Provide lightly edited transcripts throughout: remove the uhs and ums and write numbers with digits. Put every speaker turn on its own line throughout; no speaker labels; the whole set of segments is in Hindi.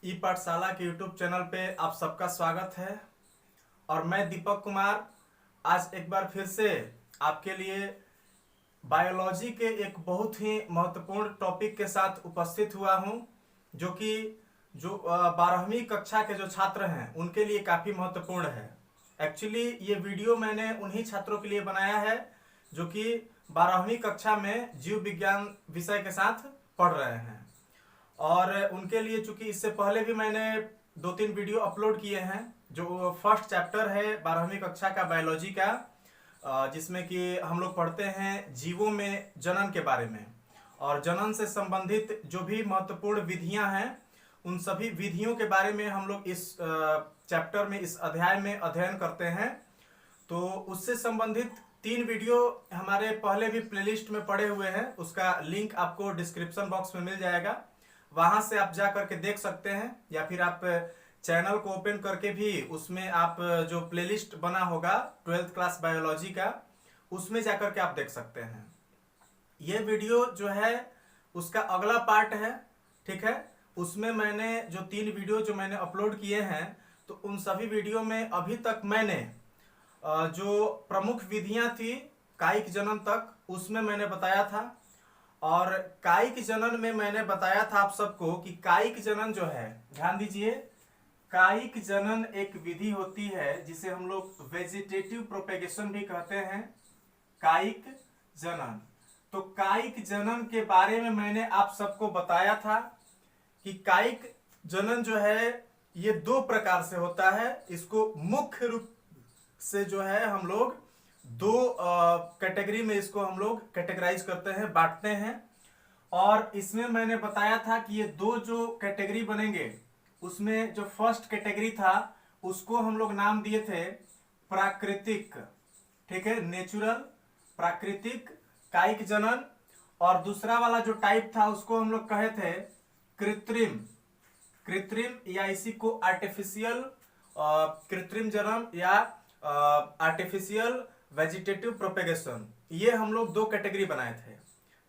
ई पाठशाला के यूट्यूब चैनल पे आप सबका स्वागत है। और मैं दीपक कुमार आज एक बार फिर से आपके लिए बायोलॉजी के एक बहुत ही महत्वपूर्ण टॉपिक के साथ उपस्थित हुआ हूं, जो कि 12वीं कक्षा के जो छात्र हैं उनके लिए काफ़ी महत्वपूर्ण है। एक्चुअली ये वीडियो मैंने उन्हीं छात्रों के लिए बनाया है जो कि 12वीं कक्षा में जीव विज्ञान विषय के साथ पढ़ रहे हैं। और उनके लिए चूंकि इससे पहले भी मैंने 2-3 वीडियो अपलोड किए हैं। जो फर्स्ट चैप्टर है 12वीं कक्षा का बायोलॉजी का, जिसमें कि हम लोग पढ़ते हैं जीवों में जनन के बारे में, और जनन से संबंधित जो भी महत्वपूर्ण विधियां हैं उन सभी विधियों के बारे में हम लोग इस चैप्टर में, इस अध्याय में अध्ययन करते हैं। तो उससे संबंधित 3 वीडियो हमारे पहले भी प्लेलिस्ट में पड़े हुए हैं, उसका लिंक आपको डिस्क्रिप्शन बॉक्स में मिल जाएगा, वहां से आप जा करके देख सकते हैं। या फिर आप चैनल को ओपन करके भी उसमें आप जो प्लेलिस्ट बना होगा 12th क्लास बायोलॉजी का, उसमें जाकर के आप देख सकते हैं। ये वीडियो जो है उसका अगला पार्ट है, ठीक है। उसमें मैंने जो 3 वीडियो जो मैंने अपलोड किए हैं, तो उन सभी वीडियो में अभी तक मैंने जो प्रमुख विधियां थी कायिक जनन तक, उसमें मैंने बताया था। और कायिक जनन में मैंने बताया था आप सबको कि कायिक जनन जो है, ध्यान दीजिए, कायिक जनन एक विधि होती है जिसे हम लोग वेजिटेटिव प्रोपेगेशन भी कहते हैं, कायिक जनन। तो कायिक जनन के बारे में मैंने आप सबको बताया था कि कायिक जनन जो है ये 2 प्रकार से होता है। इसको मुख्य रूप से जो है हम लोग 2 कैटेगरी में इसको हम लोग कैटेगराइज करते हैं, बांटते हैं। और इसमें मैंने बताया था कि ये 2 जो कैटेगरी बनेंगे, उसमें जो फर्स्ट कैटेगरी था उसको हम लोग नाम दिए थे प्राकृतिक, ठीक है, नेचुरल, प्राकृतिक कायिक जनन। और दूसरा वाला जो टाइप था उसको हम लोग कहे थे कृत्रिम, कृत्रिम या इसी को आर्टिफिशियल कृत्रिम जनन या आर्टिफिशियल वेजिटेटिव प्रोपेगेशन। ये हम लोग 2 कैटेगरी बनाए थे,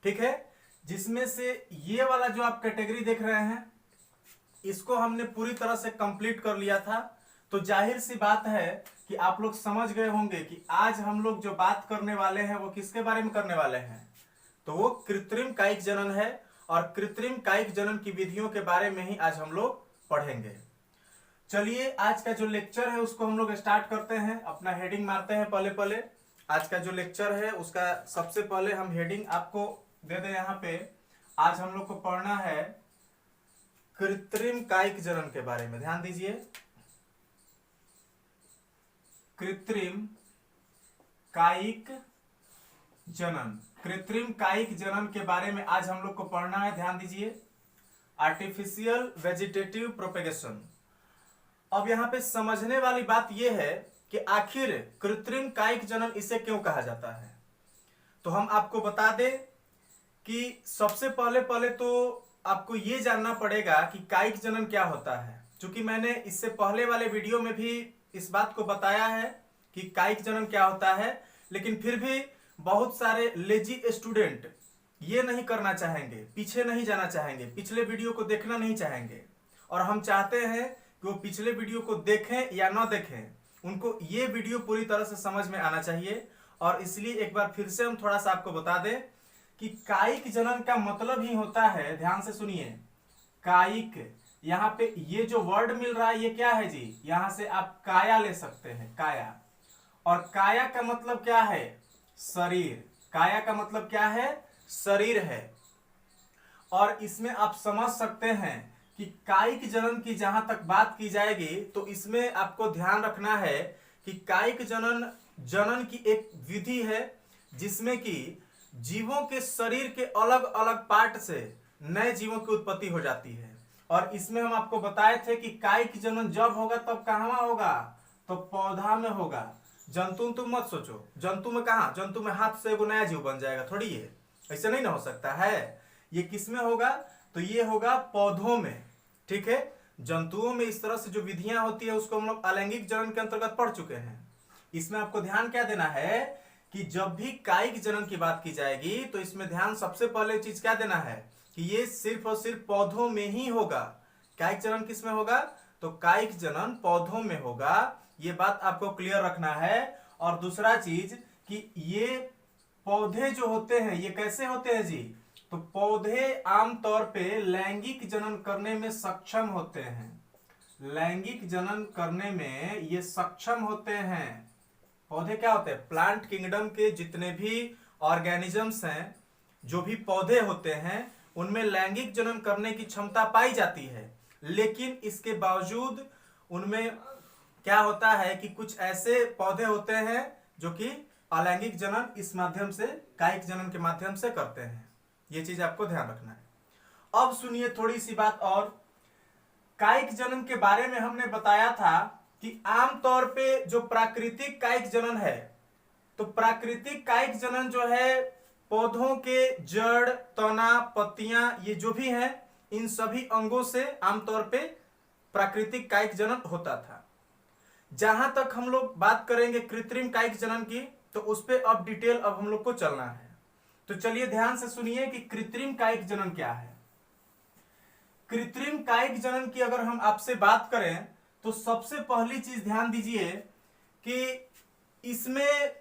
ठीक है। जिसमें से ये वाला जो आप कैटेगरी देख रहे हैं, इसको हमने पूरी तरह से कंप्लीट कर लिया था। तो जाहिर सी बात है कि आप लोग समझ गए होंगे कि आज हम लोग जो बात करने वाले हैं वो किसके बारे में करने वाले हैं। तो वो कृत्रिम कायिक जनन है, और कृत्रिम कायिक जनन की विधियों के बारे में ही आज हम लोग पढ़ेंगे। चलिए आज का जो लेक्चर है उसको हम लोग स्टार्ट करते हैं। अपना हेडिंग मारते हैं पहले आज का जो लेक्चर है उसका सबसे पहले हम हेडिंग आपको दे दें यहाँ पे। आज हम लोग को पढ़ना है कृत्रिम कायिक जनन के बारे में। ध्यान दीजिए, कृत्रिम कायिक जनन, कृत्रिम कायिक जनन के बारे में आज हम लोग को पढ़ना है। ध्यान दीजिए, आर्टिफिशियल वेजिटेटिव प्रोपेगेशन। अब यहाँ पे समझने वाली बात यह है कि आखिर कृत्रिम कायिक जनन इसे क्यों कहा जाता है। तो हम आपको बता दें कि सबसे पहले तो आपको ये जानना पड़ेगा कि कायिक जनन क्या होता है। क्योंकि मैंने इससे पहले वाले वीडियो में भी इस बात को बताया है कि कायिक जनन क्या होता है, लेकिन फिर भी बहुत सारे लेजी स्टूडेंट ये नहीं करना चाहेंगे, पीछे नहीं जाना चाहेंगे, पिछले वीडियो को देखना नहीं चाहेंगे। और हम चाहते हैं कि वो पिछले वीडियो को देखें या ना देखें, उनको ये वीडियो पूरी तरह से समझ में आना चाहिए। और इसलिए एक बार फिर से हम थोड़ा सा आपको बता दें कि कायिक जनन का मतलब ही होता है, ध्यान से सुनिए, कायिक, यहाँ पे ये जो वर्ड मिल रहा है ये क्या है जी, यहां से आप काया ले सकते हैं, काया। और काया का मतलब क्या है, शरीर। काया का मतलब क्या है, शरीर है। और इसमें आप समझ सकते हैं कि कायिक जनन की जहां तक बात की जाएगी तो इसमें आपको ध्यान रखना है कि कायिक जनन जनन की एक विधि है जिसमें कि जीवों के शरीर के अलग अलग पार्ट से नए जीवों की उत्पत्ति हो जाती है। और इसमें हम आपको बताए थे कि कायिक जनन जब होगा तब कहां होगा, तो पौधा में होगा। जंतु तुम मत सोचो, जंतु में कहा, जंतु में हाथ से एगो नया जीव बन जाएगा, थोड़ी है, ऐसे नहीं ना हो सकता है। ये किस में होगा, तो ये होगा पौधों में, ठीक है। जंतुओं में इस तरह से जो विधियां होती है उसको हम लोग अलैंगिक जनन के अंतर्गत पढ़ चुके हैं। इसमें आपको ध्यान क्या देना है कि जब भी कायिक जनन की बात की जाएगी तो इसमें ध्यान सबसे पहले चीज क्या देना है कि ये सिर्फ और सिर्फ पौधों में ही होगा। कायिक जनन किस में होगा? तो कायिक जनन पौधों में होगा। ये बात आपको क्लियर रखना है। और दूसरा चीज कि ये पौधे जो होते हैं ये कैसे होते हैं जी? तो पौधे आमतौर पे लैंगिक जनन करने में सक्षम होते हैं। लैंगिक जनन करने में ये सक्षम होते हैं। पौधे क्या होते हैं? प्लांट किंगडम के जितने भी ऑर्गेनिजम्स हैं, जो भी पौधे होते हैं, उनमें लैंगिक जनन करने की क्षमता पाई जाती है। लेकिन इसके बावजूद उनमें क्या होता है कि कुछ ऐसे पौधे होते हैं जो कि अलैंगिक जनन इस माध्यम से, कायिक जनन के माध्यम से करते हैं। ये चीज आपको ध्यान रखना है। अब सुनिए थोड़ी सी बात और। कायिक जनन के बारे में हमने बताया था कि आमतौर पे जो प्राकृतिक कायिक जनन है, तो प्राकृतिक कायिक जनन जो है पौधों के जड़, तना, पत्तियां, ये जो भी हैं, इन सभी अंगों से आमतौर पे प्राकृतिक कायिक जनन होता था। जहां तक हम लोग बात करेंगे कृत्रिम कायिक जनन की, तो उस पे अब डिटेल अब हम लोग को चलना है। तो चलिए ध्यान से सुनिए कि कृत्रिम कायिक जनन क्या है। कृत्रिम कायिक जनन की अगर हम आपसे बात करें तो सबसे पहली चीज ध्यान दीजिए कि इसमें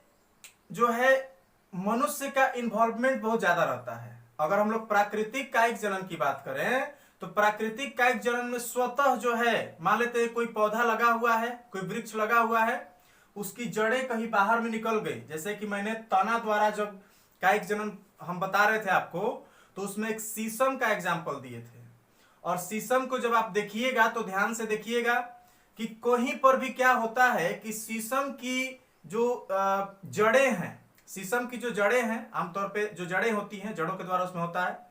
जो है मनुष्य का इन्वॉल्वमेंट बहुत ज्यादा रहता है। अगर हम लोग प्राकृतिक कायिक जनन की बात करें तो प्राकृतिक कायिक जनन में स्वतः जो है, मान लेते हैं कोई पौधा लगा हुआ है, कोई वृक्ष लगा हुआ है, उसकी जड़ें कहीं बाहर में निकल गई। जैसे कि मैंने तना द्वारा जब कायिक जनन हम बता रहे थे आपको, तो उसमें एक शीशम का एग्जाम्पल दिए थे। और शीशम को जब आप देखिएगा तो ध्यान से देखिएगा कि कहीं पर भी क्या होता है कि शीशम की जो जड़ें हैं, शीशम की जो जड़ें हैं, आमतौर पे जो जड़ें होती हैं, जड़ों के द्वारा उसमें होता है,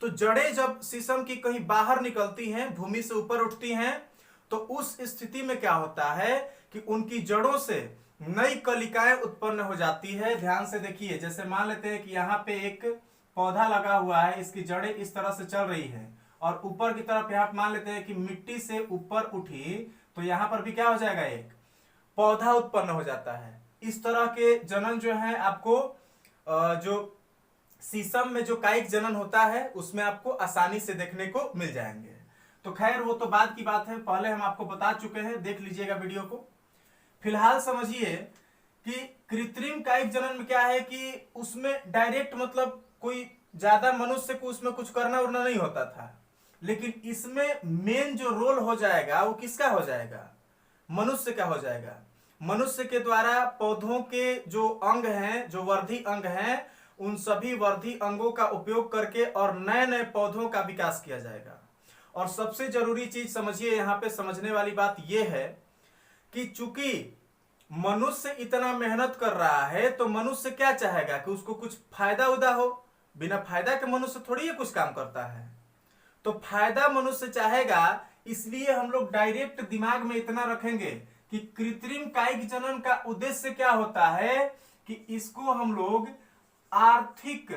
तो जड़ें जब शीशम की कहीं बाहर निकलती हैं, भूमि से ऊपर उठती हैं, तो उस स्थिति में क्या होता है कि उनकी जड़ों से नई कलिकाएं उत्पन्न हो जाती है। ध्यान से देखिए, जैसे मान लेते हैं कि यहाँ पे एक पौधा लगा हुआ है, इसकी जड़ें इस तरह से चल रही है और ऊपर की तरफ यहाँ मान लेते हैं कि मिट्टी से ऊपर उठी, तो यहाँ पर भी क्या हो जाएगा, एक पौधा उत्पन्न हो जाता है। इस तरह के जनन जो है आपको जो शीशम में जो कायिक जनन होता है उसमें आपको आसानी से देखने को मिल जाएंगे। तो खैर वो तो बाद की बात है, पहले हम आपको बता चुके हैं, देख लीजिएगा वीडियो को। फिलहाल समझिए कि कृत्रिम कायिक जनन में क्या है कि उसमें डायरेक्ट मतलब कोई ज्यादा मनुष्य को उसमें कुछ करना उरना नहीं होता था, लेकिन इसमें मेन जो रोल हो जाएगा वो किसका हो जाएगा, मनुष्य का हो जाएगा। मनुष्य के द्वारा पौधों के जो अंग हैं, जो वर्धी अंग हैं, उन सभी वर्धी अंगों का उपयोग करके और नए नए पौधों का विकास किया जाएगा। और सबसे जरूरी चीज समझिए, यहाँ पे समझने वाली बात यह है कि चूंकि मनुष्य इतना मेहनत कर रहा है तो मनुष्य क्या चाहेगा कि उसको कुछ फायदा उदा हो। बिना फायदा के मनुष्य थोड़ी ही कुछ काम करता है, तो फायदा मनुष्य चाहेगा। इसलिए हम लोग डायरेक्ट दिमाग में इतना रखेंगे कि कृत्रिम कायिक जनन का उद्देश्य क्या होता है कि इसको हम लोग आर्थिक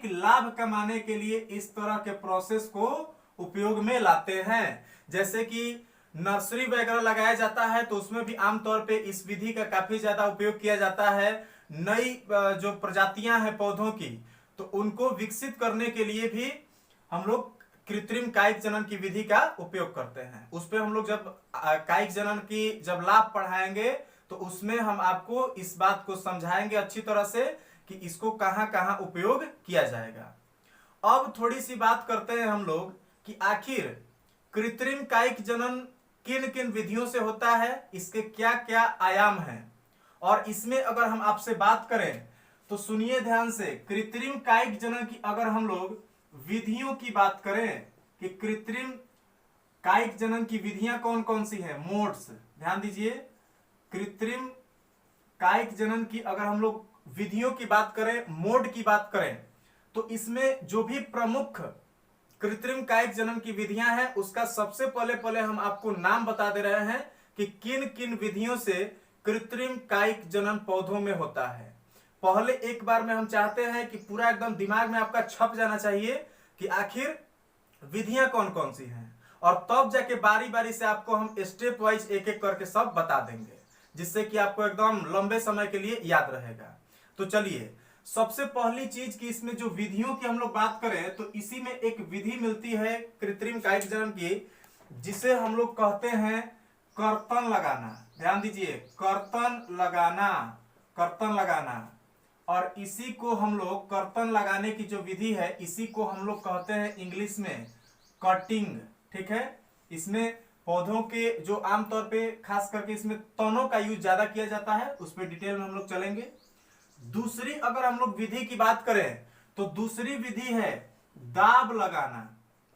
लाभ कमाने के लिए इस तरह के प्रोसेस को उपयोग में लाते हैं। जैसे कि नर्सरी वगैरह लगाया जाता है तो उसमें भी आमतौर पे इस विधि का काफी ज्यादा उपयोग किया जाता है। नई जो प्रजातियां हैं पौधों की, तो उनको विकसित करने के लिए भी हम लोग कृत्रिम कायिक जनन की विधि का उपयोग करते हैं। उस पे हम लोग जब कायिक जनन की जब लाभ पढ़ाएंगे तो उसमें हम आपको इस बात को समझाएंगे अच्छी तरह से कि इसको कहां कहां उपयोग किया जाएगा। अब थोड़ी सी बात करते हैं हम लोग कि आखिर कृत्रिम कायिक जनन किन किन विधियों से होता है, इसके क्या क्या आयाम हैं। और इसमें अगर हम आपसे बात करें तो सुनिए ध्यान से, कृत्रिम कायिक जनन की अगर हम लोग विधियों की बात करें कि कृत्रिम कायिक जनन की विधियां कौन कौन सी हैं, मोड्स, ध्यान दीजिए। कृत्रिम कायिक जनन की अगर हम लोग विधियों की बात करें, मोड की बात करें, तो इसमें जो भी प्रमुख कृत्रिम कायिक जनन की विधियां हैं उसका सबसे पहले हम आपको नाम बता दे रहे हैं कि किन किन विधियों से कृत्रिम कायिक जनन पौधों में होता है। पहले एक बार में हम चाहते हैं कि पूरा एकदम दिमाग में आपका छप जाना चाहिए कि आखिर विधियां कौन कौन सी हैं, और तब जाके बारी बारी से आपको हम स्टेप वाइज एक एक करके सब बता देंगे, जिससे कि आपको एकदम लंबे समय के लिए याद रहेगा। तो चलिए सबसे पहली चीज कि इसमें जो विधियों की हम लोग बात करें तो इसी में एक विधि मिलती है कृत्रिम कायिक जनन की, जिसे हम लोग कहते हैं कर्तन लगाना। ध्यान दीजिए, कर्तन लगाना, कर्तन लगाना। और इसी को हम लोग, कर्तन लगाने की जो विधि है, इसी को हम लोग कहते हैं इंग्लिश में कटिंग। ठीक है, इसमें पौधों के जो आमतौर पे खास करके इसमें तनों का यूज ज्यादा किया जाता है, उस पर डिटेल में हम लोग चलेंगे। दूसरी अगर हम लोग विधि की बात करें तो दूसरी विधि है दाब लगाना,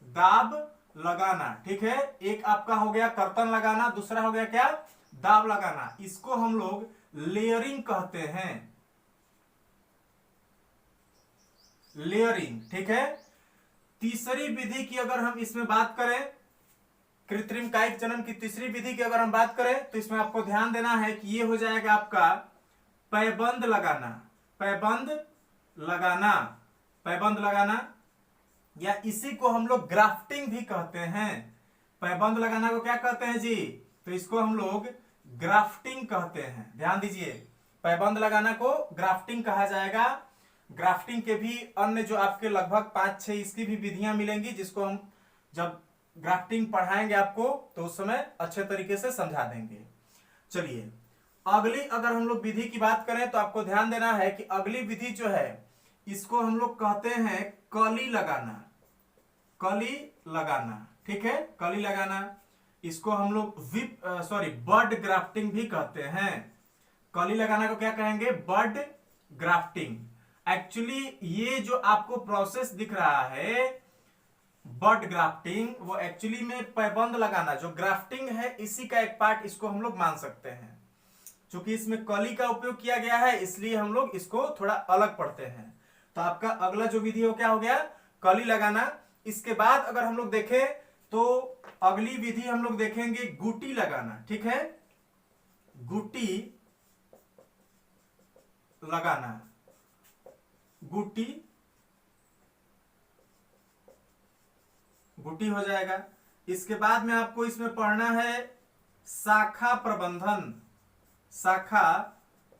दाब लगाना। ठीक है, एक आपका हो गया कर्तन लगाना, दूसरा हो गया क्या, दाब लगाना। इसको हम लोग लेयरिंग कहते हैं, लेयरिंग। ठीक है, तीसरी विधि की अगर हम इसमें बात करें, कृत्रिम कायिक जनन की तीसरी विधि की अगर हम बात करें तो इसमें आपको ध्यान देना है कि ये हो जाएगा आपका पैबंद लगाना, पैबंद लगाना, पैबंद लगाना, या इसी को हम लोग ग्राफ्टिंग भी कहते हैं। पैबंद लगाना को क्या कहते हैं जी, तो इसको हम लोग ग्राफ्टिंग कहते हैं। ध्यान दीजिए, पैबंद लगाना को ग्राफ्टिंग कहा जाएगा। ग्राफ्टिंग के भी अन्य जो आपके लगभग 5-6 इसकी भी विधियां मिलेंगी, जिसको हम जब ग्राफ्टिंग पढ़ाएंगे आपको तो उस समय अच्छे तरीके से समझा देंगे। चलिए, अगली अगर हम लोग विधि की बात करें तो आपको ध्यान देना है कि अगली विधि जो है इसको हम लोग कहते हैं कली लगाना, कली लगाना। ठीक है, कली लगाना, इसको हम लोग बड ग्राफ्टिंग भी कहते हैं। कली लगाना को क्या कहेंगे, बड ग्राफ्टिंग। एक्चुअली ये जो आपको प्रोसेस दिख रहा है बड ग्राफ्टिंग, वो एक्चुअली में पैबंद लगाना जो ग्राफ्टिंग है इसी का एक पार्ट इसको हम लोग मान सकते हैं। चूंकि इसमें कली का उपयोग किया गया है इसलिए हम लोग इसको थोड़ा अलग पढ़ते हैं। तो आपका अगला जो विधि हो क्या हो गया, कली लगाना। इसके बाद अगर हम लोग देखें तो अगली विधि हम लोग देखेंगे गुटी लगाना। ठीक है, गुटी लगाना, गुटी, गुटी हो जाएगा। इसके बाद में आपको इसमें पढ़ना है शाखा प्रबंधन, शाखा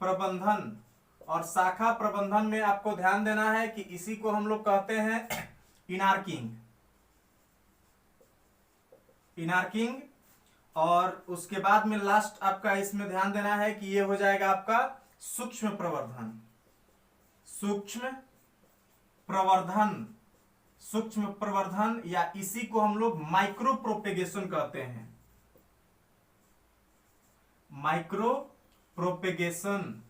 प्रबंधन। और शाखा प्रबंधन में आपको ध्यान देना है कि इसी को हम लोग कहते हैं इनार्किंग, इनार्किंग। और उसके बाद में लास्ट आपका इसमें ध्यान देना है कि ये हो जाएगा आपका सूक्ष्म प्रवर्धन, सूक्ष्म प्रवर्धन, सूक्ष्म प्रवर्धन, या इसी को हम लोग माइक्रो प्रोपेगेशन कहते हैं, माइक्रो प्रोपेगेशन।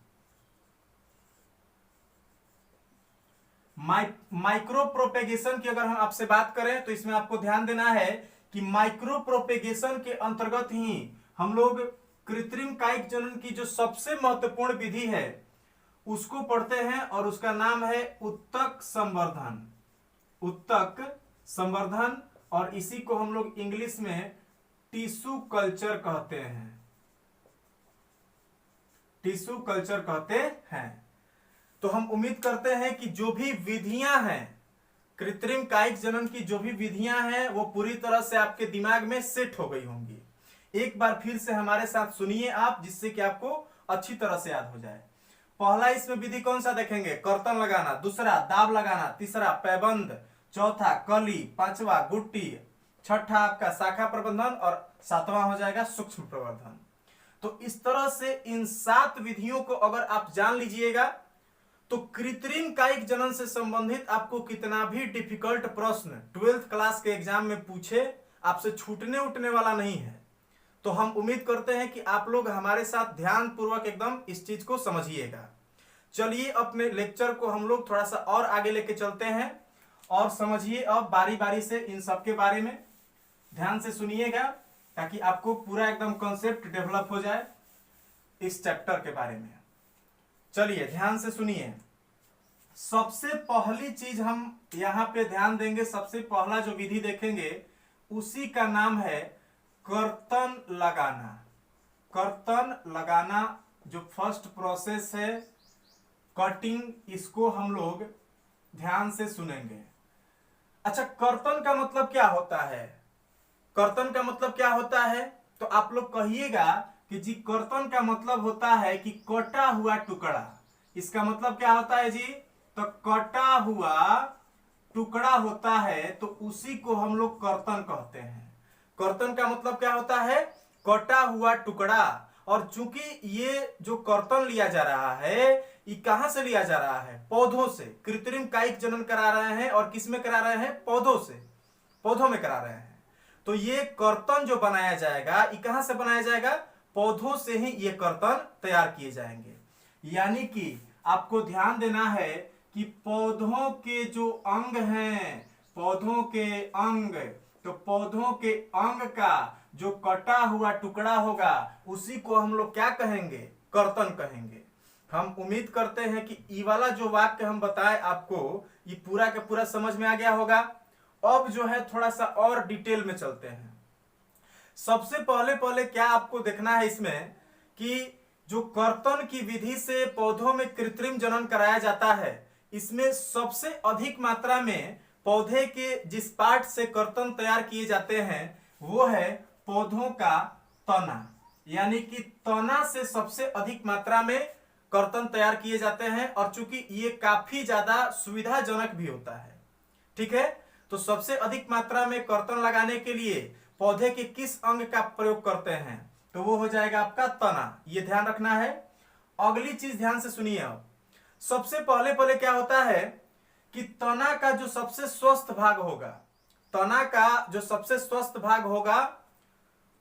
माइक्रो प्रोपेगेशन की अगर हम आपसे बात करें तो इसमें आपको ध्यान देना है कि माइक्रो प्रोपेगेशन के अंतर्गत ही हम लोग कृत्रिम कायिक जनन की जो सबसे महत्वपूर्ण विधि है उसको पढ़ते हैं, और उसका नाम है उत्तक संवर्धन, उत्तक संवर्धन। और इसी को हम लोग इंग्लिश में टिश्यू कल्चर कहते हैं, टिश्यू कल्चर कहते हैं। तो हम उम्मीद करते हैं कि जो भी विधियां हैं, कृत्रिम कायिक जनन की जो भी विधियां हैं वो पूरी तरह से आपके दिमाग में सेट हो गई होंगी। एक बार फिर से हमारे साथ सुनिए आप, जिससे कि आपको अच्छी तरह से याद हो जाए। पहला इसमें विधि कौन सा देखेंगे, कर्तन लगाना, दूसरा दाब लगाना, तीसरा पैबंद, चौथा कली, पांचवा गुट्टी, छठा आपका शाखा प्रबंधन, और सातवां हो जाएगा सूक्ष्म प्रवर्धन। तो इस तरह से इन 7 विधियों को अगर आप जान लीजिएगा तो कृत्रिम कायिक जनन से संबंधित आपको कितना भी डिफिकल्ट प्रश्न 12th क्लास के एग्जाम में पूछे, आपसे छूटने उठने वाला नहीं है। तो हम उम्मीद करते हैं कि आप लोग हमारे साथ ध्यान पूर्वक एकदम इस चीज को समझिएगा। चलिए अपने लेक्चर को हम लोग थोड़ा सा और आगे लेके चलते हैं और समझिए अब बारी बारी से इन सब के बारे में। ध्यान से सुनिएगा ताकि आपको पूरा एकदम कॉन्सेप्ट डेवलप हो जाए इस चैप्टर के बारे में। चलिए ध्यान से सुनिए। सबसे पहली चीज हम यहां पे ध्यान देंगे, सबसे पहला जो विधि देखेंगे उसी का नाम है कर्तन लगाना। कर्तन लगाना जो फर्स्ट प्रोसेस है कटिंग, इसको हम लोग ध्यान से सुनेंगे। अच्छा, कर्तन का मतलब क्या होता है, कर्तन का मतलब क्या होता है, तो आप लोग कहिएगा कि जी कर्तन का मतलब होता है कि कटा हुआ टुकड़ा। इसका मतलब क्या होता है जी, तो कटा हुआ टुकड़ा होता है तो उसी को हम लोग कर्तन कहते हैं। कर्तन का मतलब क्या होता है? कटा हुआ टुकड़ा। और चूंकि ये जो कर्तन लिया जा रहा है, ये कहां से लिया जा रहा है? पौधों से। कृत्रिम कायिक जनन करा रहे हैं, और किस में करा रहे हैं? पौधों से, पौधों में करा रहे हैं। तो ये कर्तन जो बनाया जाएगा, ये कहां से बनाया जाएगा? पौधों से ही ये कर्तन तैयार किए जाएंगे। यानी कि आपको ध्यान देना है कि पौधों के जो अंग हैं, पौधों के अंग, तो पौधों के अंग का जो कटा हुआ टुकड़ा होगा उसी को हम लोग क्या कहेंगे? कर्तन कहेंगे। हम उम्मीद करते हैं कि ये वाला जो वाक्य हम बताए आपको, ये पूरा का पूरा समझ में आ गया होगा। अब जो है थोड़ा सा और डिटेल में चलते हैं। सबसे पहले क्या आपको देखना है इसमें कि जो कर्तन की विधि से पौधों में कृत्रिम जनन कराया जाता है, इसमें सबसे अधिक मात्रा में पौधे के जिस पार्ट से कर्तन तैयार किए जाते हैं वो है पौधों का तना। यानी कि तना से सबसे अधिक मात्रा में कर्तन तैयार किए जाते हैं, और चूंकि ये काफी ज्यादा सुविधाजनक भी होता है। ठीक है, तो सबसे अधिक मात्रा में कर्तन लगाने के लिए पौधे के किस अंग का प्रयोग करते हैं? तो वो हो जाएगा आपका तना। ये ध्यान रखना है। अगली चीज ध्यान से सुनिए। अब सबसे पहले क्या होता है कि तना का जो सबसे स्वस्थ भाग होगा, तना का जो सबसे स्वस्थ भाग होगा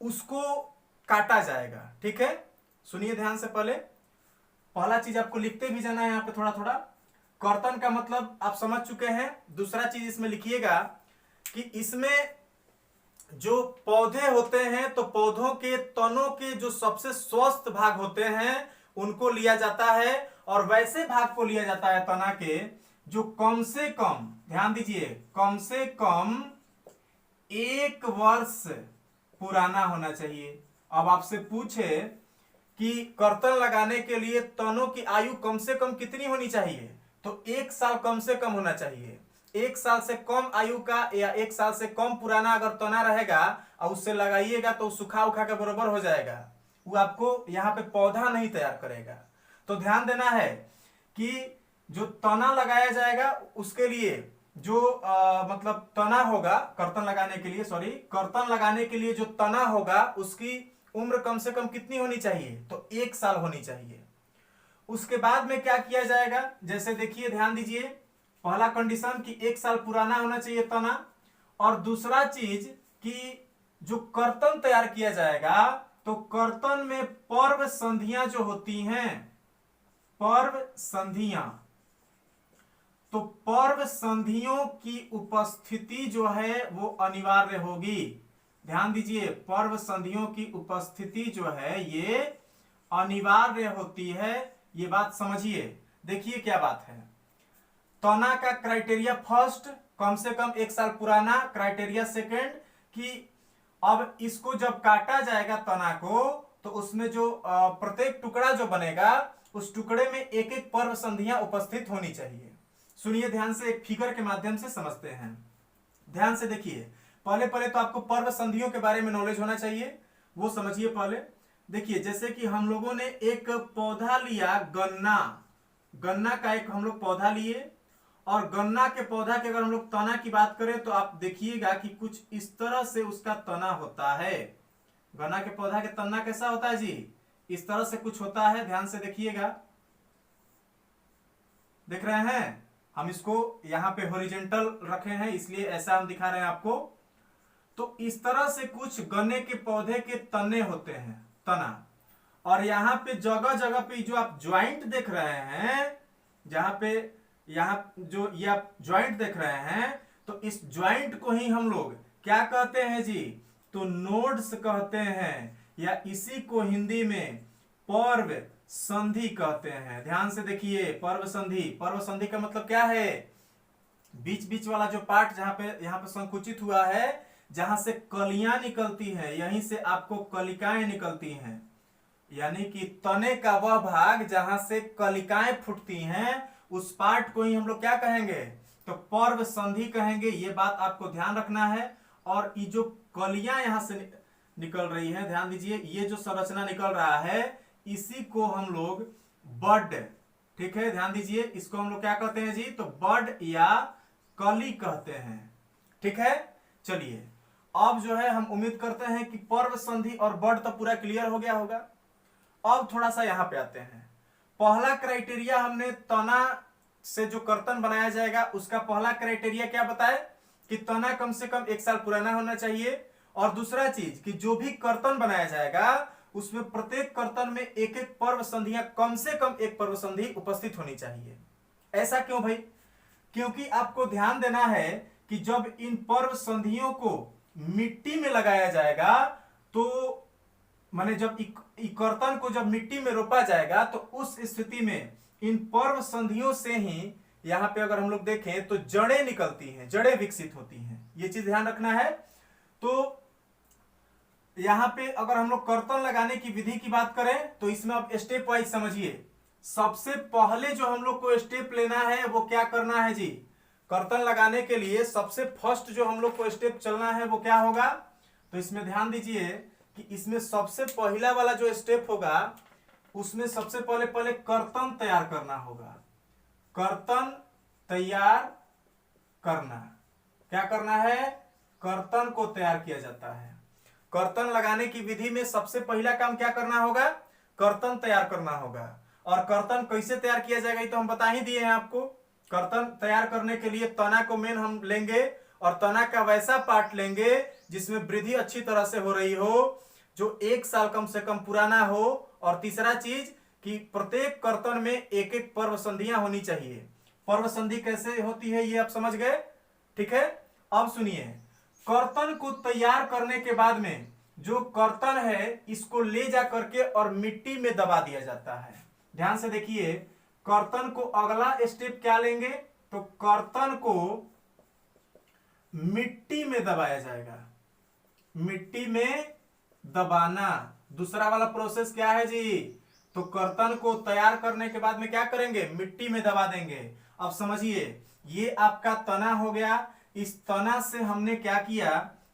उसको काटा जाएगा। ठीक है, सुनिए ध्यान से। पहला चीज आपको लिखते भी जाना है यहां पे थोड़ा थोड़ा। कर्तन का मतलब आप समझ चुके हैं। दूसरा चीज इसमें लिखिएगा कि इसमें जो पौधे होते हैं तो पौधों के तनों के जो सबसे स्वस्थ भाग होते हैं उनको लिया जाता है, और वैसे भाग को लिया जाता है तना के जो कम से कम, ध्यान दीजिए, कम से कम 1 वर्ष पुराना होना चाहिए। अब आपसे पूछे कि कर्तन लगाने के लिए तनों की आयु कम से कम कितनी होनी चाहिए, तो 1 साल कम से कम होना चाहिए। 1 साल से कम आयु का या 1 साल से कम पुराना अगर तना रहेगा और उससे लगाइएगा तो सूखा उखा के बराबर हो जाएगा, वो आपको यहाँ पे पौधा नहीं तैयार करेगा। तो ध्यान देना है कि जो तना लगाया जाएगा उसके लिए जो मतलब तना होगा कर्तन लगाने के लिए, कर्तन लगाने के लिए जो तना होगा उसकी उम्र कम से कम कितनी होनी चाहिए? तो 1 साल होनी चाहिए। उसके बाद में क्या किया जाएगा? जैसे देखिए, ध्यान दीजिए, पहला कंडीशन कि 1 साल पुराना होना चाहिए तना, और दूसरा चीज कि जो कर्तन तैयार किया जाएगा तो कर्तन में पर्व संधियां जो होती हैं, पर्व संधियां, तो पर्व संधियों की उपस्थिति जो है वो अनिवार्य होगी। ध्यान दीजिए, पर्व संधियों की उपस्थिति जो है ये अनिवार्य होती है। ये बात समझिए। देखिए क्या बात है। तना का क्राइटेरिया फर्स्ट, कम से कम 1 साल पुराना। क्राइटेरिया सेकंड कि अब इसको जब काटा जाएगा तना को, तो उसमें जो प्रत्येक टुकड़ा जो बनेगा उस टुकड़े में एक एक पर्व संधियां उपस्थित होनी चाहिए। सुनिए ध्यान से, एक फिगर के माध्यम से समझते हैं। ध्यान से देखिए। पहले तो आपको पर्व संधियों के बारे में नॉलेज होना चाहिए, वो समझिए पहले। देखिए, जैसे कि हम लोगों ने एक पौधा लिया, गन्ना का एक हम लोग पौधा लिए, और गन्ना के पौधा के अगर हम लोग तना की बात करें तो आप देखिएगा कि कुछ इस तरह से उसका तना होता है। गन्ना के पौधा के तना कैसा होता है जी? इस तरह से कुछ होता है। ध्यान से देखिएगा, देख रहे हैं? हम इसको यहाँ पे हॉरिजॉन्टल रखे हैं इसलिए ऐसा हम दिखा रहे हैं आपको। तो इस तरह से कुछ गन्ने के पौधे के तने होते हैं, तना। और यहाँ पे जगह जगह पे जो आप ज्वाइंट देख रहे हैं, जहां पे यहाँ जो ये आप ज्वाइंट देख रहे हैं, तो इस ज्वाइंट को ही हम लोग क्या कहते हैं जी? तो नोड्स कहते हैं, या इसी को हिंदी में पर्व संधि कहते हैं। ध्यान से देखिए, पर्व संधि। पर्व संधि का मतलब क्या है? बीच बीच वाला जो पार्ट जहां पे यहाँ पे संकुचित हुआ है, जहां से कलियां निकलती हैं, यहीं से आपको कलिकाएं निकलती हैं। यानी कि तने का वह भाग जहां से कलिकाएं फूटती हैं, उस पार्ट को ही हम लोग क्या कहेंगे? तो पर्व संधि कहेंगे। ये बात आपको ध्यान रखना है। और ये जो कलियां यहां से निकल रही है, ध्यान दीजिए, ये जो संरचना निकल रहा है, इसी को हम लोग बड ठीक है, ध्यान दीजिए, इसको हम लोग क्या कहते हैं जी, तो बड या कली कहते हैं। ठीक है, चलिए अब जो है हम उम्मीद करते हैं कि पर्व संधि और बड तो पूरा क्लियर हो गया होगा। अब थोड़ा सा यहां पे आते हैं। पहला क्राइटेरिया हमने तना से जो कर्तन बनाया जाएगा उसका पहला क्राइटेरिया क्या बताए कि तना कम से कम 1 साल पुराना होना चाहिए। और दूसरा चीज कि जो भी कर्तन बनाया जाएगा उसमें प्रत्येक कर्तन में एक एक पर्व संधियां, कम से कम एक पर्व संधि उपस्थित होनी चाहिए। ऐसा क्यों भाई? क्योंकि आपको ध्यान देना है कि जब इन पर्व संधियों को मिट्टी में लगाया जाएगा तो माने जब कर्तन को जब मिट्टी में रोपा जाएगा तो उस स्थिति में इन पर्व संधियों से ही यहां पे अगर हम लोग देखें तो जड़ें निकलती हैं, जड़ें विकसित होती हैं। ये चीज ध्यान रखना है। तो यहां पे अगर हम लोग कर्तन लगाने की विधि की बात करें तो इसमें अब स्टेप वाइज समझिए। सबसे पहले जो हम लोग को स्टेप लेना है वो क्या करना है जी, कर्तन लगाने के लिए सबसे फर्स्ट जो हम लोग को स्टेप चलना है वो क्या होगा, तो इसमें ध्यान दीजिए कि इसमें सबसे पहला वाला जो स्टेप होगा उसमें सबसे पहले पहले कर्तन तैयार करना होगा। कर्तन तैयार करना, क्या करना है, कर्तन को तैयार किया जाता है। कर्तन लगाने की विधि में सबसे पहला काम क्या करना होगा, कर्तन तैयार करना होगा। और कर्तन कैसे तैयार किया जाएगा ये तो हम बता ही दिए हैं आपको। कर्तन तैयार करने के लिए तना को मेन हम लेंगे और तना का वैसा पार्ट लेंगे जिसमें वृद्धि अच्छी तरह से हो रही हो, जो 1 साल कम से कम पुराना हो। और तीसरा चीज कि प्रत्येक कर्तन में एक एक पर्व संधियां होनी चाहिए। पर्व संधि कैसे होती है ये आप समझ गए। ठीक है, अब सुनिए, कर्तन को तैयार करने के बाद में जो कर्तन है इसको ले जा करके और मिट्टी में दबा दिया जाता है। ध्यान से देखिए, कर्तन को अगला स्टेप क्या लेंगे, तो कर्तन को मिट्टी में दबाया जाएगा। मिट्टी में दबाना दूसरा वाला प्रोसेस क्या है जी, तो कर्तन को तैयार करने के बाद में क्या करेंगे, मिट्टी में दबा देंगे। अब समझिए, ये आपका तना हो गया। इस तना से हमने क्या किया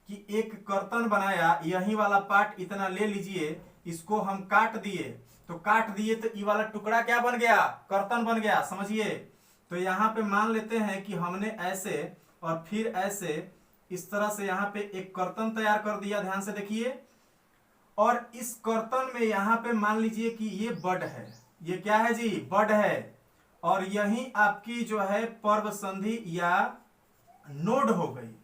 कि एक कर्तन बनाया, यही वाला पार्ट इतना ले लीजिए, इसको हम काट दिए। तो काट दिए तो ये वाला टुकड़ा क्या बन गया, कर्तन बन गया। समझिए, तो यहां पे मान लेते हैं कि हमने ऐसे और फिर ऐसे इस तरह से यहां पे एक कर्तन तैयार कर दिया। ध्यान से देखिए, और इस कर्तन में यहां पे मान लीजिए कि ये बड है, ये क्या है जी, बड है। और यही आपकी जो है पर्व संधि या नोड हो गई।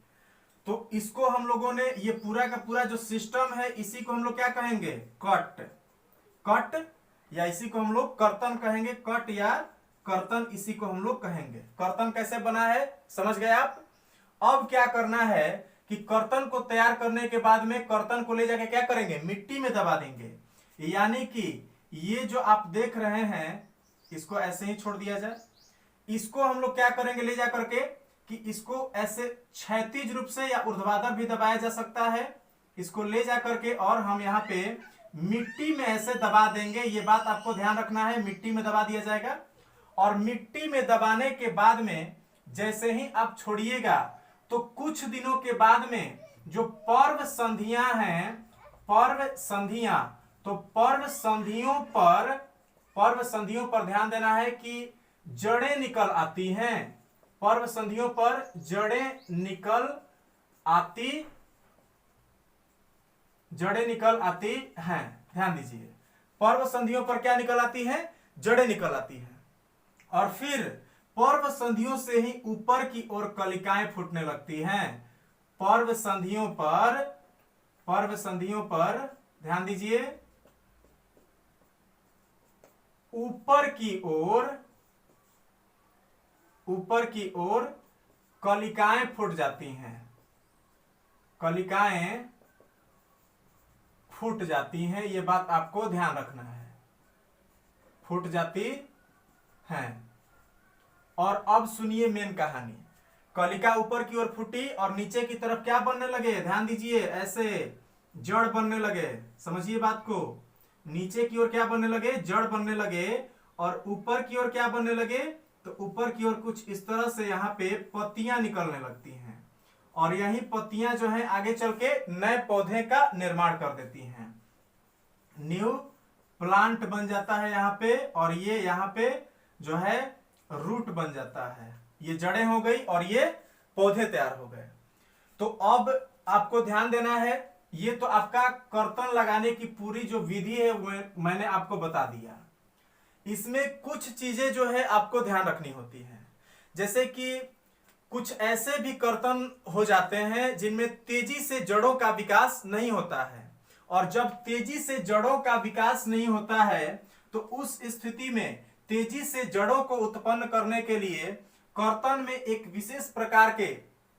तो इसको हम लोगों ने, ये पूरा का पूरा जो सिस्टम है इसी को हम लोग क्या कहेंगे, कट। कट या इसी को हम लोग कर्तन कहेंगे। कट या कर्तन इसी को हम लोग कहेंगे। कर्तन कैसे बना है समझ गए आप। अब क्या करना है कि कर्तन को तैयार करने के बाद में कर्तन को ले जाके क्या करेंगे, मिट्टी में दबा देंगे। यानी कि ये जो आप देख रहे हैं इसको ऐसे ही छोड़ दिया जाए। इसको हम लोग क्या करेंगे, ले जा करके कि इसको ऐसे क्षैतिज रूप से या ऊर्ध्वाधर भी दबाया जा सकता है। इसको ले जा करके और हम यहाँ पे मिट्टी में ऐसे दबा देंगे। ये बात आपको ध्यान रखना है, मिट्टी में दबा दिया जाएगा। और मिट्टी में दबाने के बाद में जैसे ही आप छोड़िएगा तो कुछ दिनों के बाद में जो पर्व संधियां हैं, पर्व संधियां, तो पर्व संधियों पर ध्यान देना है कि जड़ें निकल आती हैं। पर्व संधियों पर जड़ें निकल आती हैं। ध्यान दीजिए, पर्व संधियों पर क्या निकल आती हैं, जड़ें निकल आती हैं। और फिर पर्व संधियों से ही ऊपर की ओर कलिकाएं फूटने लगती हैं। पर्व संधियों पर ध्यान दीजिए, ऊपर की ओर कलिकाएं फूट जाती हैं। कलिकाएं फूट जाती हैं, ये बात आपको ध्यान रखना है, फूट जाती हैं। और अब सुनिए मेन कहानी। कलिका ऊपर की ओर फूटी और नीचे की तरफ क्या बनने लगे, ध्यान दीजिए, ऐसे जड़ बनने लगे। समझिए बात को, नीचे की ओर क्या बनने लगे, जड़ बनने लगे। और ऊपर की ओर क्या बनने लगे, तो ऊपर की ओर कुछ इस तरह से यहाँ पे पत्तियां निकलने लगती हैं। और यही पत्तियां जो है आगे चल के नए पौधे का निर्माण कर देती हैं। न्यू प्लांट बन जाता है यहाँ पे। और ये यहाँ पे जो है रूट बन जाता है। ये जड़ें हो गई और ये पौधे तैयार हो गए। तो अब आपको ध्यान देना है, ये तो आपका कर्तन लगाने की पूरी जो विधि है मैंने आपको बता दिया। इसमें कुछ चीजें जो है आपको ध्यान रखनी होती हैं, जैसे कि कुछ ऐसे भी कर्तन हो जाते हैं जिनमें तेजी से जड़ों का विकास नहीं होता है, और जब तेजी से जड़ों का विकास नहीं होता है तो उस स्थिति में तेजी से जड़ों को उत्पन्न करने के लिए कर्तन में एक विशेष प्रकार के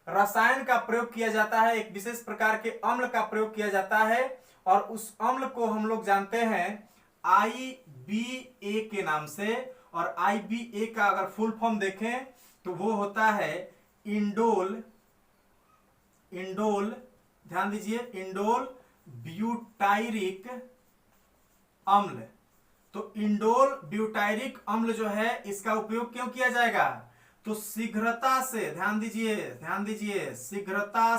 रसायन का प्रयोग किया जाता है, एक विशेष प्रकार के अम्ल का प्रयोग किया जाता है, और उस अम्ल को हम लोग जानते हैं IBA के नाम से। और IBA का अगर फुल फॉर्म देखें तो वो होता है इंडोल ध्यान दीजिए, इंडोल ब्यूटायरिक अम्ल। तो इंडोल ब्यूटायरिक अम्ल जो है इसका उपयोग क्यों किया जाएगा? तो शीघ्रता से, ध्यान दीजिए, शीघ्रता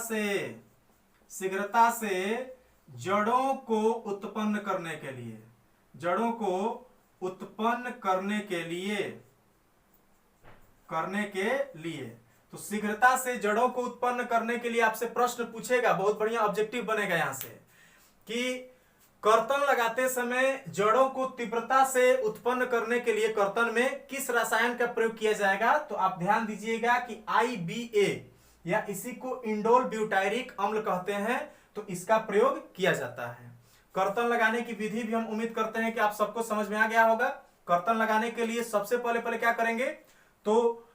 से जड़ों को उत्पन्न करने के लिए तो शीघ्रता से जड़ों को उत्पन्न करने के लिए आपसे प्रश्न पूछेगा, बहुत बढ़िया ऑब्जेक्टिव बनेगा यहां से, कि कर्तन लगाते समय जड़ों को तीव्रता से उत्पन्न करने के लिए कर्तन में किस रसायन का प्रयोग किया जाएगा? तो आप ध्यान दीजिएगा कि IBA या इसी को इंडोल ब्यूटायरिक अम्ल कहते हैं, तो इसका प्रयोग किया जाता है। कर्तन लगाने की विधि भी हम उम्मीद करते हैं कि आप सबको समझ में आ गया होगा। कर्तन लगाने के लिए सबसे पहले क्या करेंगे? तो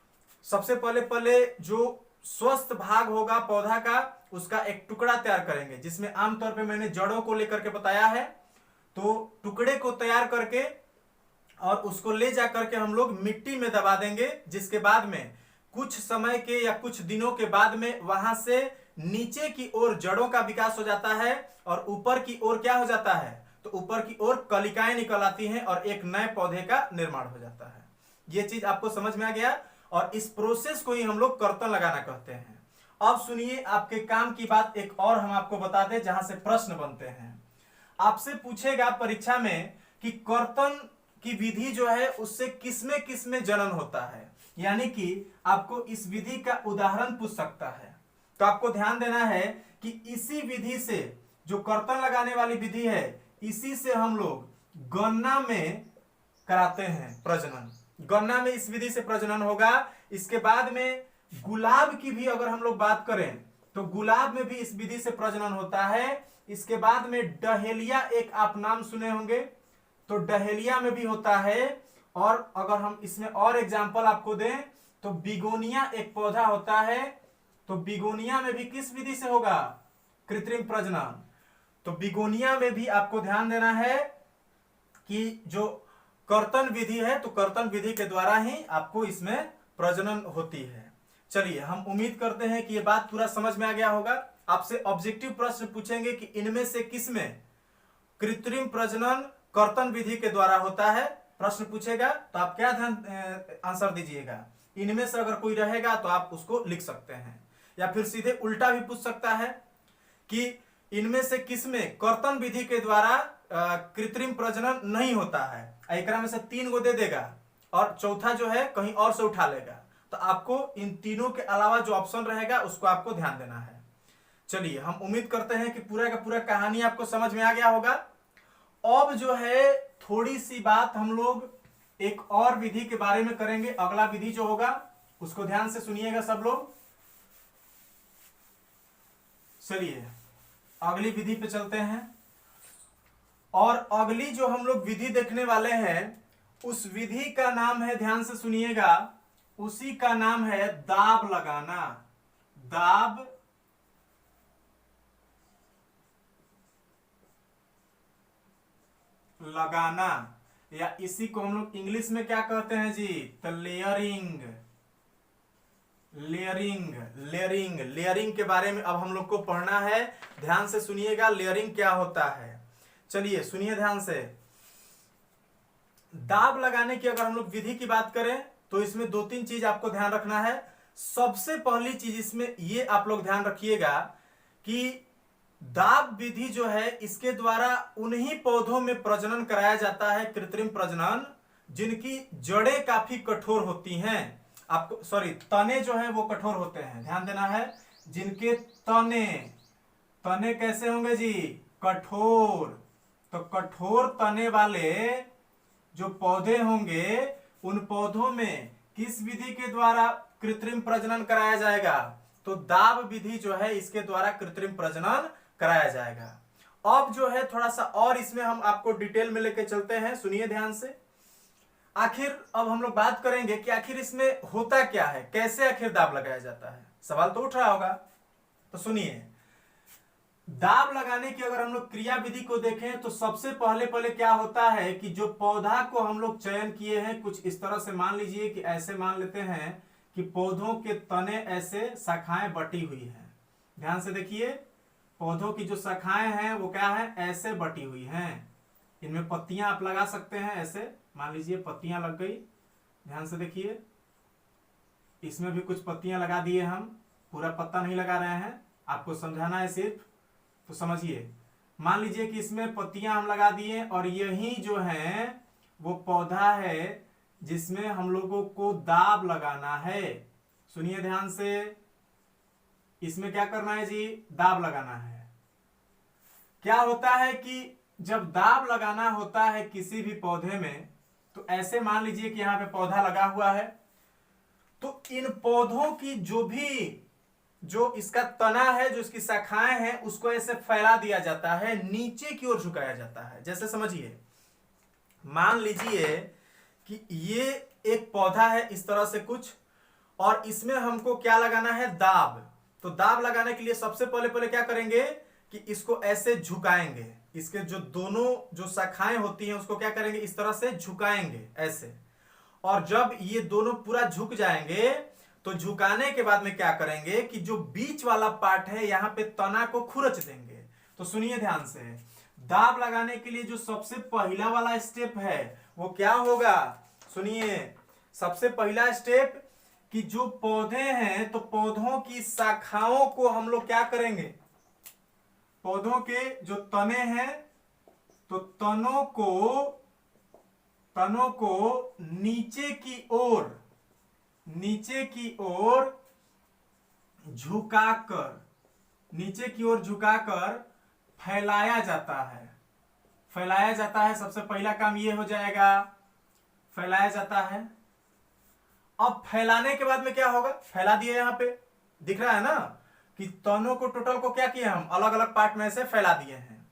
सबसे पहले जो स्वस्थ भाग होगा पौधा का, उसका एक टुकड़ा तैयार करेंगे, जिसमें आमतौर पे मैंने जड़ों को लेकर के बताया है। तो टुकड़े को तैयार करके और उसको ले जा करके हम लोग मिट्टी में दबा देंगे, जिसके बाद में कुछ समय के या कुछ दिनों के बाद में वहां से नीचे की ओर जड़ों का विकास हो जाता है और ऊपर की ओर क्या हो जाता है? तो ऊपर की ओर कलिकाएं निकल आती हैं और एक नए पौधे का निर्माण हो जाता है। ये चीज आपको समझ में आ गया, और इस प्रोसेस को ही हम लोग कर्तन लगाना कहते हैं। अब सुनिए, आपके काम की बात एक और हम आपको बता दें जहां से प्रश्न बनते हैं। आपसे पूछेगा परीक्षा में कि कर्तन की विधि जो है उससे किसमें जनन होता है, यानी कि आपको इस विधि का उदाहरण पूछ सकता है। तो आपको ध्यान देना है कि इसी विधि से, जो कर्तन लगाने वाली विधि है, इसी से हम लोग गन्ना में कराते हैं प्रजनन। गन्ना में इस विधि से प्रजनन होगा। इसके बाद में गुलाब की भी अगर हम लोग बात करें तो गुलाब में भी इस विधि से प्रजनन होता है। इसके बाद में डहेलिया, एक आप नाम सुने होंगे, तो डहेलिया में भी होता है। और अगर हम इसमें और एग्जांपल आपको दें तो बिगोनिया एक पौधा होता है, तो बिगोनिया में भी किस विधि से होगा? कृत्रिम प्रजनन। तो बिगोनिया में भी आपको ध्यान देना है कि जो कर्तन विधि है, तो कर्तन विधि के द्वारा ही आपको इसमें प्रजनन होती है। चलिए, हम उम्मीद करते हैं कि ये बात पूरा समझ में आ गया होगा। आपसे ऑब्जेक्टिव प्रश्न पूछेंगे कि इनमें से किसमें कृत्रिम प्रजनन कर्तन विधि के द्वारा होता है, प्रश्न पूछेगा, तो आप क्या आंसर दीजिएगा? इनमें से अगर कोई रहेगा तो आप उसको लिख सकते हैं, या फिर सीधे उल्टा भी पूछ सकता है कि इनमें से किसमें कर्तन विधि के द्वारा कृत्रिम प्रजनन नहीं होता है। एकरा में से 3 गो दे देगा और चौथा जो है कहीं और से उठा लेगा। तो आपको इन तीनों के अलावा जो ऑप्शन रहेगा उसको आपको ध्यान देना है। चलिए, हम उम्मीद करते हैं कि पूरा का पूरा कहानी आपको समझ में आ गया होगा। अब जो है थोड़ी सी बात हम लोग एक और विधि के बारे में करेंगे। अगला विधि जो होगा उसको ध्यान से सुनिएगा सब लोग। चलिए, अगली विधि पे चलते हैं। और अगली जो हम लोग विधि देखने वाले हैं उस विधि का नाम है, ध्यान से सुनिएगा, उसी का नाम है दाब लगाना। दाब लगाना, या इसी को हम लोग इंग्लिश में क्या कहते हैं जी? तो लेयरिंग। लेयरिंग के बारे में अब हम लोग को पढ़ना है। ध्यान से सुनिएगा, लेयरिंग क्या होता है। चलिए सुनिए ध्यान से। दाब लगाने की अगर हम लोग विधि की बात करें तो इसमें 2-3 चीज आपको ध्यान रखना है। सबसे पहली चीज इसमें ये आप लोग ध्यान रखिएगा कि दाब विधि जो है इसके द्वारा उन्हीं पौधों में प्रजनन कराया जाता है, कृत्रिम प्रजनन, जिनकी जड़ें काफी कठोर होती हैं, आपको सॉरी तने जो है वो कठोर होते हैं, ध्यान देना है। जिनके तने तने कैसे होंगे जी, कठोर। तो कठोर तने वाले जो पौधे होंगे उन पौधों में किस विधि के द्वारा कृत्रिम प्रजनन कराया जाएगा, तो दाब विधि जो है इसके द्वारा कृत्रिम प्रजनन कराया जाएगा। अब जो है थोड़ा सा और इसमें हम आपको डिटेल में लेके चलते हैं, सुनिए ध्यान से। आखिर अब हम लोग बात करेंगे कि आखिर इसमें होता क्या है, कैसे आखिर दाब लगाया जाता है, सवाल तो उठ रहा होगा। तो सुनिए, दाब लगाने की अगर हम लोग क्रिया विधि को देखें तो सबसे पहले पहले क्या होता है कि जो पौधा को हम लोग चयन किए हैं कुछ इस तरह से मान लीजिए कि ऐसे मान लेते हैं कि पौधों के तने ऐसे शाखाएं बटी हुई हैं। ध्यान से देखिए, पौधों की जो शाखाएं हैं वो क्या है, ऐसे बटी हुई हैं। इनमें पत्तियां आप लगा सकते हैं, ऐसे मान लीजिए पत्तियां लग गई। ध्यान से देखिए, इसमें भी कुछ पत्तियां लगा दिए हम, पूरा पत्ता नहीं लगा रहे हैं, आपको समझाना है सिर्फ। तो समझिए, मान लीजिए कि इसमें पत्तियां हम लगा दिए और यही जो है वो पौधा है जिसमें हम लोगों को दाब लगाना है। सुनिए ध्यान से, इसमें क्या करना है जी, दाब लगाना है। क्या होता है कि जब दाब लगाना होता है किसी भी पौधे में, तो ऐसे मान लीजिए कि यहां पे पौधा लगा हुआ है, तो इन पौधों की जो इसका तना है, जो इसकी शाखाएं हैं, उसको ऐसे फैला दिया जाता है, नीचे की ओर झुकाया जाता है। जैसे समझिए, मान लीजिए कि ये एक पौधा है इस तरह से कुछ, और इसमें हमको क्या लगाना है, दाब। तो दाब लगाने के लिए सबसे पहले पहले क्या करेंगे कि इसको ऐसे झुकाएंगे, इसके जो दोनों जो शाखाएं होती हैं उसको क्या करेंगे, इस तरह से झुकाएंगे ऐसे। और जब ये दोनों पूरा झुक जाएंगे तो झुकाने के बाद में क्या करेंगे कि जो बीच वाला पार्ट है यहां पे तना को खुरच देंगे। तो सुनिए ध्यान से, दाब लगाने के लिए जो सबसे पहला वाला स्टेप है वो क्या होगा, सुनिए। सबसे पहला स्टेप कि जो पौधे हैं तो पौधों की शाखाओं को हम लोग क्या करेंगे, पौधों के जो तने हैं तो तनों को नीचे की ओर झुकाकर फैलाया जाता है। सबसे पहला काम ये हो जाएगा, फैलाया जाता है। अब फैलाने के बाद में क्या होगा, फैला दिए, यहां पे दिख रहा है ना कि तनों को टोटल को क्या किया, हम अलग अलग पार्ट में से फैला दिए हैं।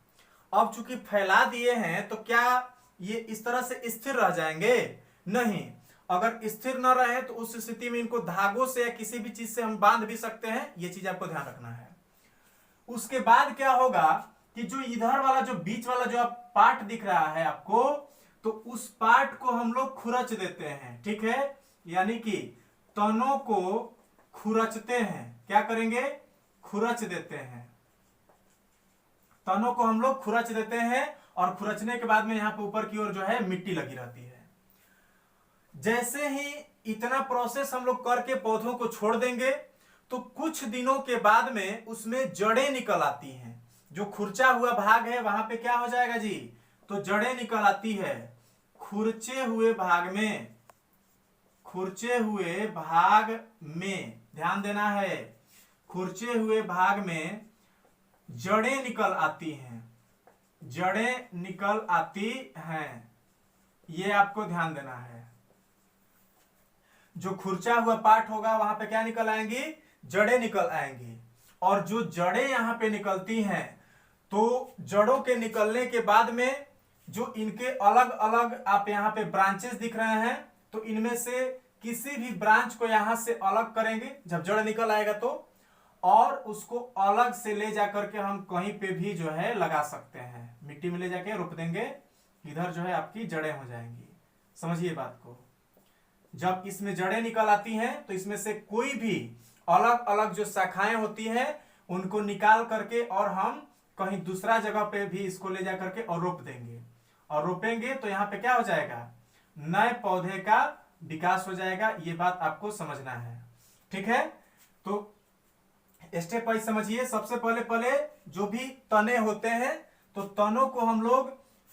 अब चूंकि फैला दिए हैं तो क्या ये इस तरह से स्थिर रह जाएंगे, नहीं। अगर स्थिर न रहे तो उस स्थिति में इनको धागों से या किसी भी चीज से हम बांध भी सकते हैं, ये चीज आपको ध्यान रखना है। उसके बाद क्या होगा कि जो इधर वाला जो बीच वाला जो आप पार्ट दिख रहा है आपको, तो उस पार्ट को हम लोग खुरच देते हैं, ठीक है। यानी कि तनों को खुरचते हैं, क्या करेंगे, खुरच देते हैं। तनों को हम लोग खुरच देते हैं और खुरचने के बाद में यहां पर ऊपर की ओर जो है मिट्टी लगी रहती है। जैसे ही इतना प्रोसेस हम लोग करके पौधों को छोड़ देंगे तो कुछ दिनों के बाद में उसमें जड़ें निकल आती हैं। जो खुरचा हुआ भाग है वहां पे क्या हो जाएगा जी, तो जड़ें निकल आती है। खुरचे हुए भाग में ध्यान देना है, खुरचे हुए भाग में जड़ें निकल आती हैं, ये आपको ध्यान देना है। जो खुरचा हुआ पार्ट होगा वहां पे क्या निकल आएंगी, जड़ें निकल आएंगी। और जो जड़ें यहां पे निकलती हैं तो जड़ों के निकलने के बाद में जो इनके अलग अलग आप यहां पे ब्रांचेस दिख रहे हैं, तो इनमें से किसी भी ब्रांच को यहां से अलग करेंगे जब जड़ निकल आएगा तो, और उसको अलग से ले जाकर के हम कहीं पे भी जो है लगा सकते हैं, मिट्टी में ले जाके रोप देंगे, इधर जो है आपकी जड़ें हो जाएंगी। समझिए बात को, जब इसमें जड़ें निकल आती हैं तो इसमें से कोई भी अलग अलग जो शाखाएं होती हैं उनको निकाल करके और हम कहीं दूसरा जगह पे भी इसको ले जा करके और रोप देंगे, और रोपेंगे तो यहाँ पे क्या हो जाएगा, नए पौधे का विकास हो जाएगा। ये बात आपको समझना है, ठीक है। तो स्टेप वाइज समझिए। सबसे पहले जो भी तने होते हैं तो तनों को हम लोग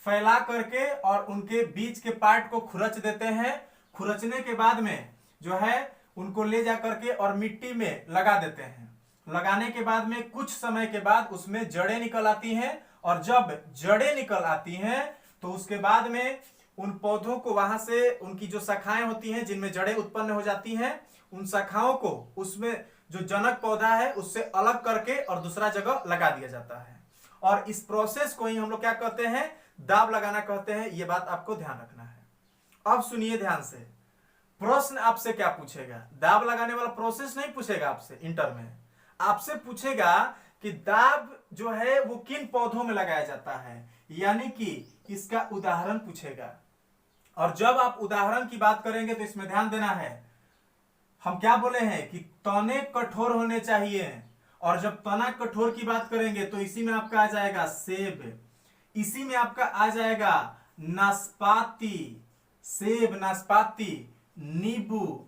फैला करके और उनके बीच के पार्ट को खुरच देते हैं। खुरचने के बाद में जो है उनको ले जा करके और मिट्टी में लगा देते हैं। लगाने के बाद में कुछ समय के बाद उसमें जड़ें निकल आती हैं, और जब जड़ें निकल आती हैं तो उसके बाद में उन पौधों को वहां से उनकी जो शाखाएं होती हैं जिनमें जड़ें उत्पन्न हो जाती हैं, उन शाखाओं को उसमें जो जनक पौधा है उससे अलग करके और दूसरा जगह लगा दिया जाता है। और इस प्रोसेस को ही हम लोग क्या कहते हैं, दाब लगाना कहते हैं। ये बात आपको ध्यान रखना है। अब सुनिए ध्यान से, प्रश्न आपसे क्या पूछेगा, दाब लगाने वाला प्रोसेस नहीं पूछेगा आपसे इंटर में, आपसे पूछेगा कि दाब जो है वो किन पौधों में लगाया जाता है, यानी कि इसका उदाहरण पूछेगा। और जब आप उदाहरण की बात करेंगे तो इसमें ध्यान देना है, हम क्या बोले हैं कि तने कठोर होने चाहिए, और जब तना कठोर की बात करेंगे तो इसी में आपका आ जाएगा सेब, इसी में आपका आ जाएगा नाशपाती, सेब, नाशपाती, नींबू।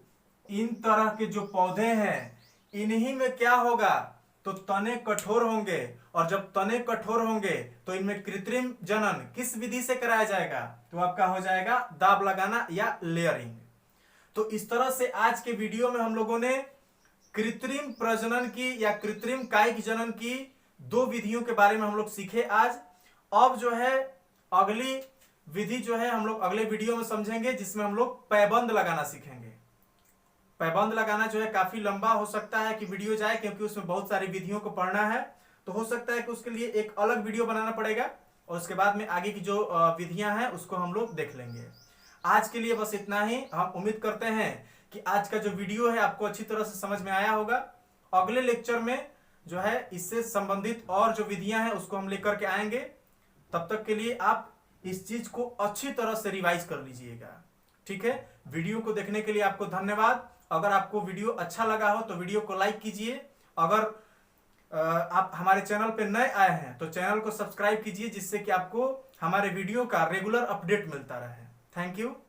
इन तरह के जो पौधे हैं इन्हीं में क्या होगा, तो तने कठोर होंगे, और जब तने कठोर होंगे तो इनमें कृत्रिम जनन किस विधि से कराया जाएगा, तो आपका हो जाएगा दाब लगाना या लेयरिंग। तो इस तरह से आज के वीडियो में हम लोगों ने कृत्रिम प्रजनन की या कृत्रिम कायिक जनन की 2 विधियों के बारे में हम लोग सीखे आज। अब जो है अगली विधि जो है हम लोग अगले वीडियो में समझेंगे, जिसमें हम लोग पैबंद लगाना सीखेंगे। पैबंद लगाना जो है काफी लंबा हो सकता है कि वीडियो जाए, क्योंकि उसमें बहुत सारी विधियों को पढ़ना है, तो हो सकता है कि उसके लिए एक अलग वीडियो बनाना पड़ेगा, और उसके बाद में आगे की जो विधियां हैं उसको हम लोग देख लेंगे। आज के लिए बस इतना ही। हम उम्मीद करते हैं कि आज का जो वीडियो है आपको अच्छी तरह से समझ में आया होगा। अगले लेक्चर में जो है इससे संबंधित और जो विधियां हैं उसको हम लेकर के आएंगे। तब तक के लिए आप इस चीज को अच्छी तरह से रिवाइज कर लीजिएगा, ठीक है। वीडियो को देखने के लिए आपको धन्यवाद। अगर आपको वीडियो अच्छा लगा हो तो वीडियो को लाइक कीजिए। अगर आप हमारे चैनल पे नए आए हैं तो चैनल को सब्सक्राइब कीजिए, जिससे कि आपको हमारे वीडियो का रेगुलर अपडेट मिलता रहे। Thank you.